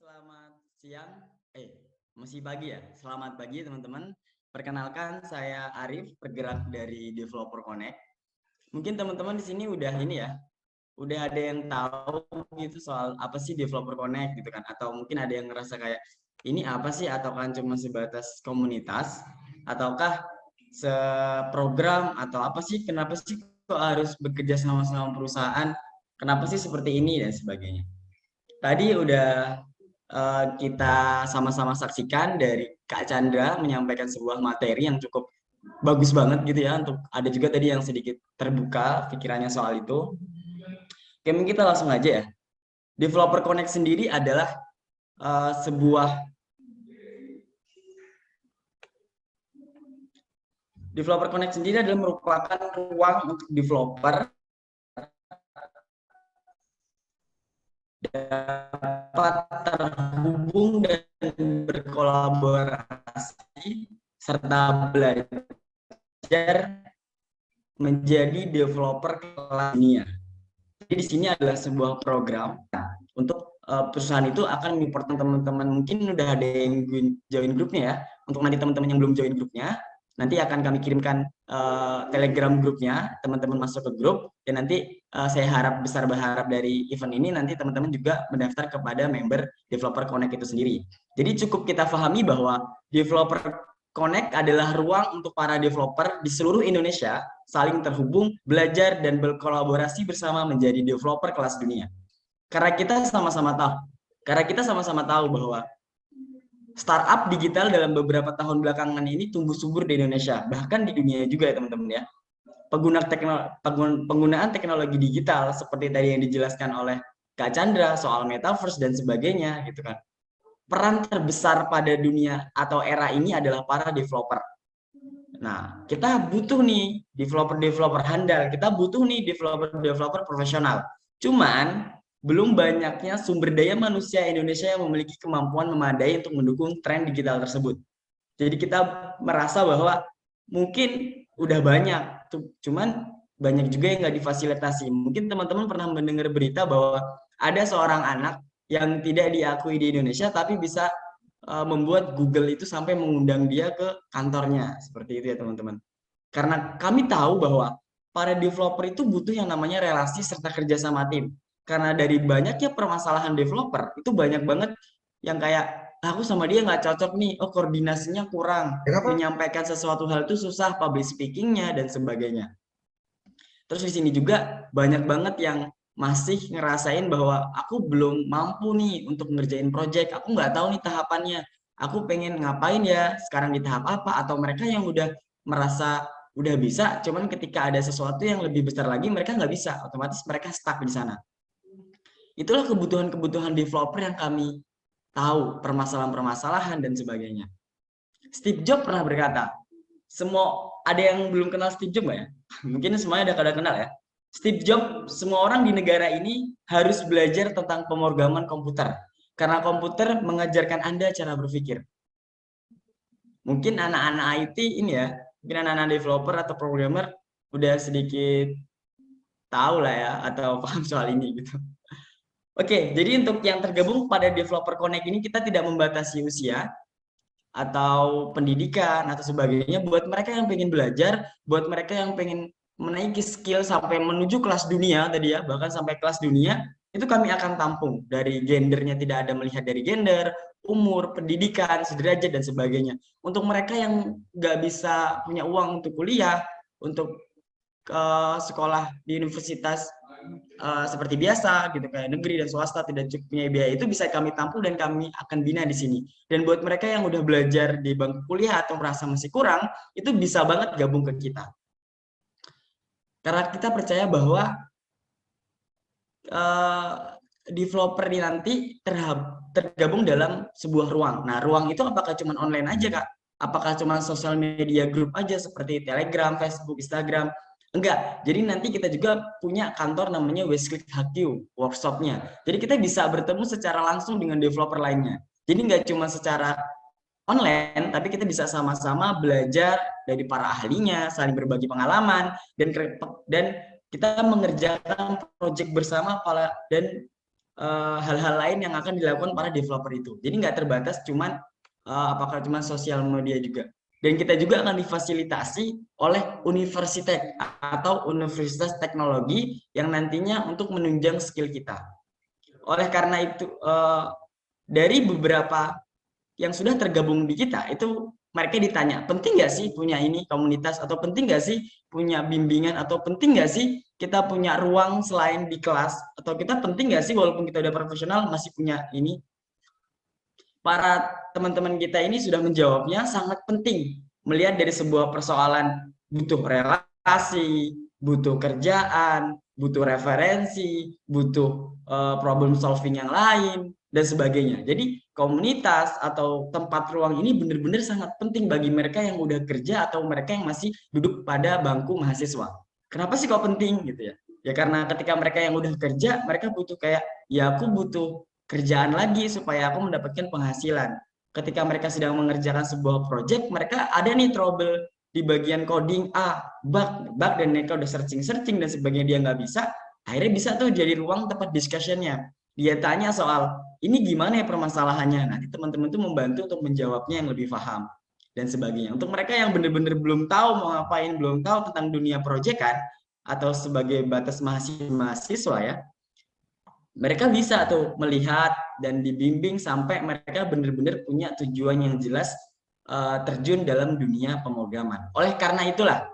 Selamat siang, masih pagi ya. Selamat pagi teman-teman. Perkenalkan saya Arif, bergerak dari Developer Connect. Mungkin teman-teman di sini udah ini ya, udah ada yang tahu gitu soal apa sih Developer Connect gitu kan? Atau mungkin ada yang ngerasa kayak ini apa sih? Atau kan cuma sebatas komunitas? Ataukah seprogram atau apa sih? Kenapa sih kok harus bekerja sama-sama perusahaan? Kenapa sih seperti ini dan sebagainya? Tadi udah kita sama-sama saksikan dari Kak Chandra menyampaikan sebuah materi yang cukup bagus banget gitu ya untuk ada juga tadi yang sedikit terbuka pikirannya soal itu. Oke, mungkin kita langsung aja ya. Developer Connect sendiri adalah sebuah Developer Connect sendiri adalah merupakan ruang untuk developer dapat terhubung dan berkolaborasi serta belajar menjadi developer kelas dunia. Jadi di sini adalah sebuah program untuk perusahaan itu akan mengimport teman-teman mungkin udah ada yang join grupnya ya. Untuk nanti teman-teman yang belum join grupnya, nanti akan kami kirimkan Telegram grupnya, teman-teman masuk ke grup dan nanti saya harap besar berharap dari event ini nanti teman-teman juga mendaftar kepada member Developer Connect itu sendiri. Jadi cukup kita pahami bahwa Developer Connect adalah ruang untuk para developer di seluruh Indonesia saling terhubung, belajar, dan berkolaborasi bersama menjadi developer kelas dunia. Karena kita sama-sama tahu, bahwa startup digital dalam beberapa tahun belakangan ini tumbuh subur di Indonesia, bahkan di dunia juga ya teman-teman ya. Penggunaan teknologi digital seperti tadi yang dijelaskan oleh Kak Chandra soal metaverse dan sebagainya gitu kan. Peran terbesar pada dunia atau era ini adalah para developer. Nah, kita butuh nih developer-developer handal, kita butuh nih developer-developer profesional. Cuman belum banyaknya sumber daya manusia Indonesia yang memiliki kemampuan memadai untuk mendukung tren digital tersebut. Jadi kita merasa bahwa mungkin udah banyak, cuman banyak juga yang nggak difasilitasi. Mungkin teman-teman pernah mendengar berita bahwa ada seorang anak yang tidak diakui di Indonesia tapi bisa membuat Google itu sampai mengundang dia ke kantornya. Seperti itu ya teman-teman. Karena kami tahu bahwa para developer itu butuh yang namanya relasi serta kerja sama tim. Karena dari banyaknya permasalahan developer, itu banyak banget yang kayak, aku sama dia nggak cocok nih, oh koordinasinya kurang, menyampaikan sesuatu hal itu susah, public speakingnya, dan sebagainya. Terus di sini juga banyak banget yang masih ngerasain bahwa aku belum mampu nih untuk ngerjain project, aku nggak tahu nih tahapannya, aku pengen ngapain ya sekarang di tahap apa, atau mereka yang udah merasa udah bisa, cuman ketika ada sesuatu yang lebih besar lagi mereka nggak bisa, otomatis mereka stuck di sana. Itulah kebutuhan-kebutuhan developer yang kami tahu, permasalahan-permasalahan dan sebagainya. Steve Jobs pernah berkata, ada yang belum kenal Steve Jobs nggak ya? Mungkin semuanya udah pada kenal ya. Steve Jobs, semua orang di negara ini harus belajar tentang pemrograman komputer. Karena komputer mengajarkan Anda cara berpikir. Mungkin anak-anak IT ini ya, mungkin anak-anak developer atau programmer udah sedikit tahu lah ya, atau paham soal ini gitu. Oke, jadi untuk yang tergabung pada Developer Connect ini kita tidak membatasi usia atau pendidikan atau sebagainya. Buat mereka yang pengen belajar, buat mereka yang pengen menaiki skill sampai menuju kelas dunia tadi ya, bahkan sampai kelas dunia, itu kami akan tampung. Dari gendernya tidak ada melihat dari gender, umur, pendidikan, sederajat, dan sebagainya. Untuk mereka yang nggak bisa punya uang untuk kuliah, untuk ke sekolah di universitas seperti biasa gitu kayak negeri dan swasta tidak cukup punya biaya, itu bisa kami tampung dan kami akan bina di sini. Dan buat mereka yang udah belajar di bangku kuliah atau merasa masih kurang, itu bisa banget gabung ke kita. Karena kita percaya bahwa developer ini nanti tergabung dalam sebuah ruang. Nah, ruang itu apakah cuma online aja, Kak? Apakah cuma sosial media group aja seperti Telegram, Facebook, Instagram? Enggak. Jadi nanti kita juga punya kantor namanya Westclick HQ, workshopnya. Jadi kita bisa bertemu secara langsung dengan developer lainnya. Jadi nggak cuma secara online, tapi kita bisa sama-sama belajar dari para ahlinya, saling berbagi pengalaman, dan kita mengerjakan proyek bersama dan hal-hal lain yang akan dilakukan para developer itu. Jadi nggak terbatas cuman apakah cuma sosial media juga. Dan kita juga akan difasilitasi oleh universitas atau universitas teknologi yang nantinya untuk menunjang skill kita. Oleh karena itu, dari beberapa yang sudah tergabung di kita, itu mereka ditanya, penting nggak sih punya ini komunitas, atau penting nggak sih punya bimbingan, atau penting nggak sih kita punya ruang selain di kelas, atau kita penting nggak sih walaupun kita udah profesional masih punya ini. Para teman-teman kita ini sudah menjawabnya sangat penting, melihat dari sebuah persoalan butuh relasi, butuh kerjaan, butuh referensi, butuh problem solving yang lain, dan sebagainya. Jadi komunitas atau tempat ruang ini benar-benar sangat penting bagi mereka yang udah kerja atau mereka yang masih duduk pada bangku mahasiswa. Kenapa sih kok penting gitu ya? Ya karena ketika mereka yang udah kerja, mereka butuh kayak, ya aku butuh kerjaan lagi supaya aku mendapatkan penghasilan. Ketika mereka sedang mengerjakan sebuah project, mereka ada nih trouble di bagian coding, bug, dan mereka udah searching dan sebagainya dia nggak bisa, akhirnya bisa tuh jadi ruang tempat discussionnya. Dia tanya soal, ini gimana ya permasalahannya, nanti teman-teman tuh membantu untuk menjawabnya yang lebih paham dan sebagainya. Untuk mereka yang benar-benar belum tahu mau ngapain, belum tahu tentang dunia project kan, atau sebagai batas mahasiswa ya, mereka bisa tuh melihat dan dibimbing sampai mereka benar-benar punya tujuan yang jelas terjun dalam dunia pemrograman. Oleh karena itulah,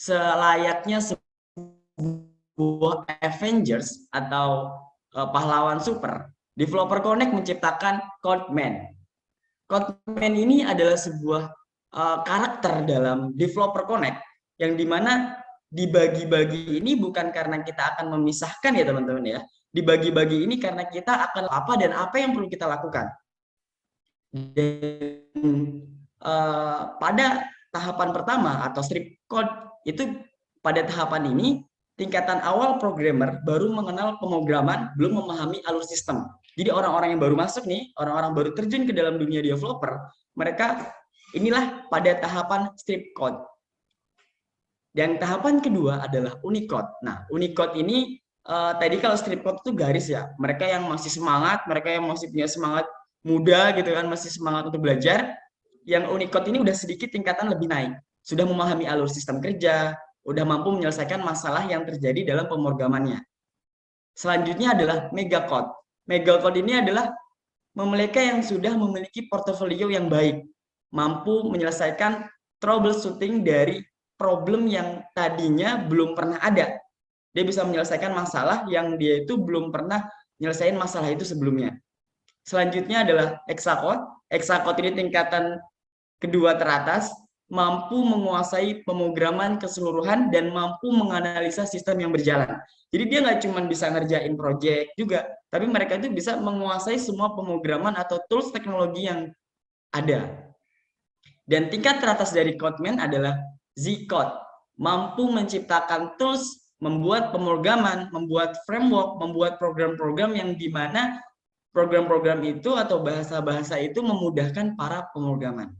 selayaknya sebuah Avengers atau pahlawan super, Developer Connect menciptakan Codeman. Codeman ini adalah sebuah karakter dalam Developer Connect yang dimana dibagi-bagi ini bukan karena kita akan memisahkan ya teman-teman ya. Dibagi-bagi ini karena kita akan apa dan apa yang perlu kita lakukan. Dan pada tahapan pertama atau strip code itu, pada tahapan ini tingkatan awal programmer baru mengenal pemrograman, belum memahami alur sistem. Jadi orang-orang yang baru masuk nih, orang-orang baru terjun ke dalam dunia developer, mereka inilah pada tahapan strip code. Dan tahapan kedua adalah Unicode. Nah, Unicode ini tadi kalau strip code itu garis ya. Mereka yang masih semangat, mereka yang masih punya semangat muda gitu kan, masih semangat untuk belajar. Yang Unicode ini udah sedikit tingkatan lebih naik. Sudah memahami alur sistem kerja, udah mampu menyelesaikan masalah yang terjadi dalam pemrogramannya. Selanjutnya adalah Megacode. Megacode ini adalah mereka yang sudah memiliki portofolio yang baik, mampu menyelesaikan troubleshooting dari problem yang tadinya belum pernah ada. Dia bisa menyelesaikan masalah yang dia itu belum pernah menyelesaikan masalah itu sebelumnya. Selanjutnya adalah Hexacode. Hexacode ini tingkatan kedua teratas, mampu menguasai pemrograman keseluruhan dan mampu menganalisa sistem yang berjalan. Jadi dia nggak cuma bisa ngerjain project juga, tapi mereka itu bisa menguasai semua pemrograman atau tools teknologi yang ada. Dan tingkat teratas dari Codeman adalah Z-Code, mampu menciptakan tools, membuat pemrograman, membuat framework, membuat program-program yang dimana program-program itu atau bahasa-bahasa itu memudahkan para pemrograman.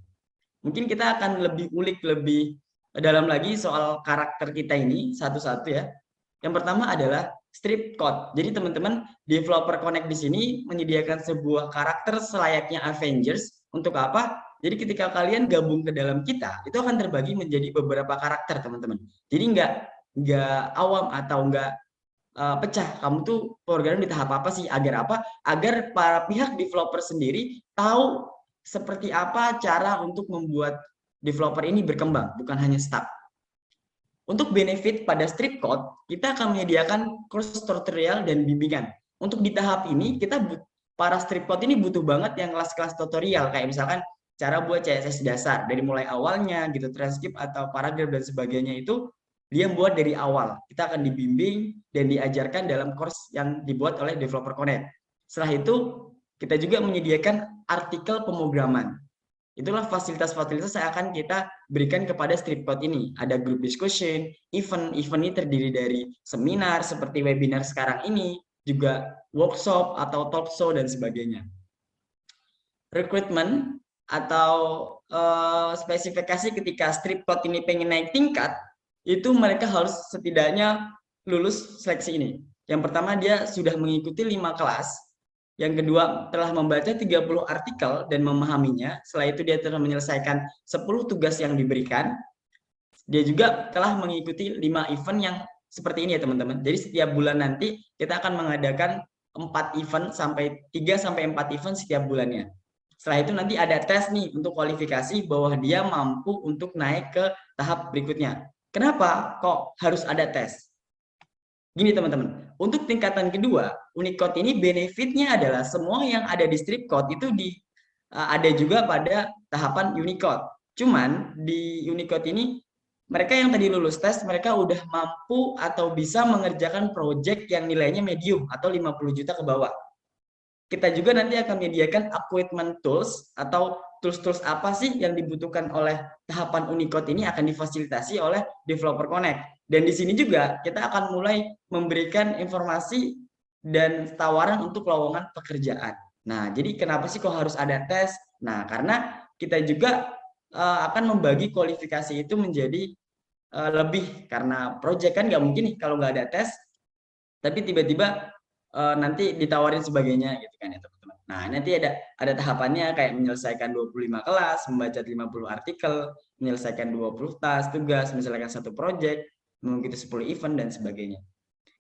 Mungkin kita akan lebih ulik lebih dalam lagi soal karakter kita ini satu-satu ya. Yang pertama adalah strip code. Jadi teman-teman, Developer Connect di sini menyediakan sebuah karakter selayaknya Avengers. Untuk apa? Jadi ketika kalian gabung ke dalam kita, itu akan terbagi menjadi beberapa karakter teman-teman. Jadi nggak awam atau nggak pecah. Kamu tuh program di tahap apa sih? Agar apa? Agar para pihak developer sendiri tahu seperti apa cara untuk membuat developer ini berkembang, bukan hanya stuck. Untuk benefit pada strip code, kita akan menyediakan course tutorial dan bimbingan. Untuk di tahap ini, kita para strip code ini butuh banget yang kelas-kelas tutorial, kayak misalkan cara buat CSS dasar, dari mulai awalnya, gitu, transkrip atau paragraf dan sebagainya itu, dia buat dari awal. Kita akan dibimbing dan diajarkan dalam course yang dibuat oleh Developer Connect. Setelah itu, kita juga menyediakan artikel pemrograman. Itulah fasilitas-fasilitas yang akan kita berikan kepada strip code ini. Ada group discussion, event ini terdiri dari seminar seperti webinar sekarang ini, juga workshop atau talk show dan sebagainya. Recruitment atau spesifikasi ketika strip code ini pengen naik tingkat, itu mereka harus setidaknya lulus seleksi ini. Yang pertama, dia sudah mengikuti 5 kelas. Yang kedua, telah membaca 30 artikel dan memahaminya. Setelah itu dia telah menyelesaikan 10 tugas yang diberikan. Dia juga telah mengikuti 5 event yang seperti ini ya teman-teman. Jadi setiap bulan nanti kita akan mengadakan 4 event sampai 3 sampai 4 event setiap bulannya. Setelah itu nanti ada tes nih untuk kualifikasi bahwa dia mampu untuk naik ke tahap berikutnya. Kenapa kok harus ada tes? Gini teman-teman, untuk tingkatan kedua, Unicode ini benefitnya adalah semua yang ada di strip code itu ada juga pada tahapan Unicode. Cuman di Unicode ini mereka yang tadi lulus tes, mereka udah mampu atau bisa mengerjakan project yang nilainya medium atau 50 juta ke bawah. Kita juga nanti akan menyediakan equipment tools atau tools-tools apa sih yang dibutuhkan oleh tahapan Unicode ini akan difasilitasi oleh Developer Connect. Dan di sini juga kita akan mulai memberikan informasi dan tawaran untuk lowongan pekerjaan. Nah, jadi kenapa sih kok harus ada tes? Nah, karena kita juga akan membagi kualifikasi itu menjadi lebih, karena project kan nggak mungkin nih kalau nggak ada tes, tapi tiba-tiba nanti ditawarin sebagainya gitu kan ya teman-teman. Nah, nanti ada tahapannya kayak menyelesaikan 25 kelas, membaca 50 artikel, menyelesaikan 20 tas, tugas, menyelesaikan 1 project, mengikuti 10 event dan sebagainya.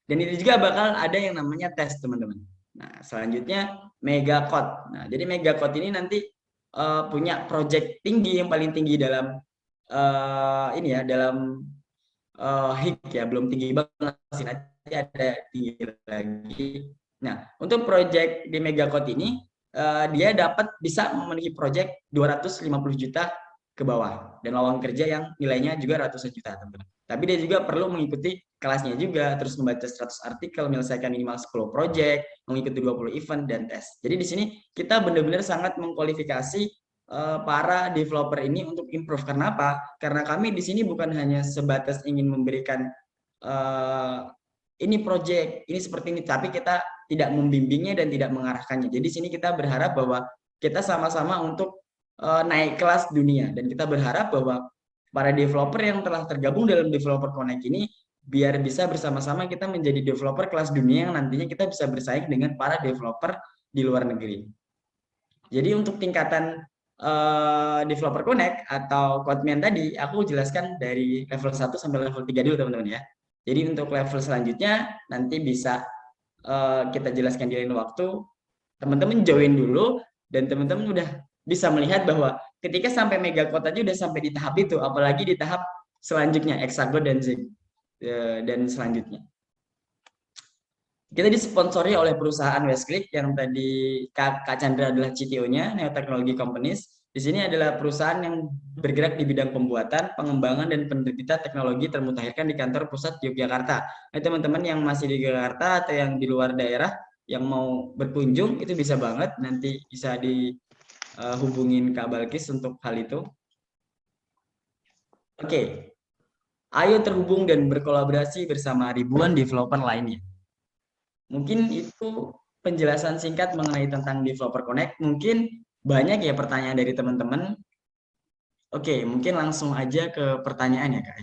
Dan itu juga bakal ada yang namanya tes, teman-teman. Nah, selanjutnya mega code. Nah, jadi mega code ini nanti punya project tinggi yang paling tinggi dalam ini ya, dalam HIK ya, belum tinggi banget sih, nanti ada tinggi lagi. Nah, untuk project di Megacode ini dia dapat bisa memenuhi project 250 juta ke bawah dan lowongan kerja yang nilainya juga ratusan juta, teman-teman. Tapi dia juga perlu mengikuti kelasnya juga, terus membaca 100 artikel, menyelesaikan minimal 10 project, mengikuti 20 event dan tes. Jadi di sini kita benar-benar sangat mengkualifikasi para developer ini untuk improve. Karena apa? Karena kami di sini bukan hanya sebatas ingin memberikan ini project, ini seperti ini, tapi kita tidak membimbingnya dan tidak mengarahkannya. Jadi di sini kita berharap bahwa kita sama-sama untuk naik kelas dunia, dan kita berharap bahwa para developer yang telah tergabung dalam Developer Connect ini biar bisa bersama-sama kita menjadi developer kelas dunia yang nantinya kita bisa bersaing dengan para developer di luar negeri. Jadi untuk tingkatan Developer Connect atau CodeMan tadi, aku jelaskan dari level 1 sampai level 3 dulu teman-teman ya. Jadi untuk level selanjutnya nanti bisa kita jelaskan di lain waktu. Teman-teman join dulu dan teman-teman udah bisa melihat bahwa ketika sampai mega code aja udah sampai di tahap itu, apalagi di tahap selanjutnya Hexagon dan Zig dan selanjutnya. Kita disponsori oleh perusahaan Westclick yang tadi Kak Chandra adalah CTO-nya, Neo Technology Companies. Di sini adalah perusahaan yang bergerak di bidang pembuatan, pengembangan, dan penerbitan teknologi termutakhirkan di kantor pusat Yogyakarta. Nah, teman-teman yang masih di Jakarta atau yang di luar daerah yang mau berkunjung itu bisa banget, nanti bisa dihubungin Kak Balkis untuk hal itu. Oke, ayo terhubung dan berkolaborasi bersama ribuan developer lainnya. Mungkin itu penjelasan singkat mengenai tentang Developer Connect. Mungkin banyak ya pertanyaan dari teman-teman. Oke, mungkin langsung aja ke pertanyaan ya Kak.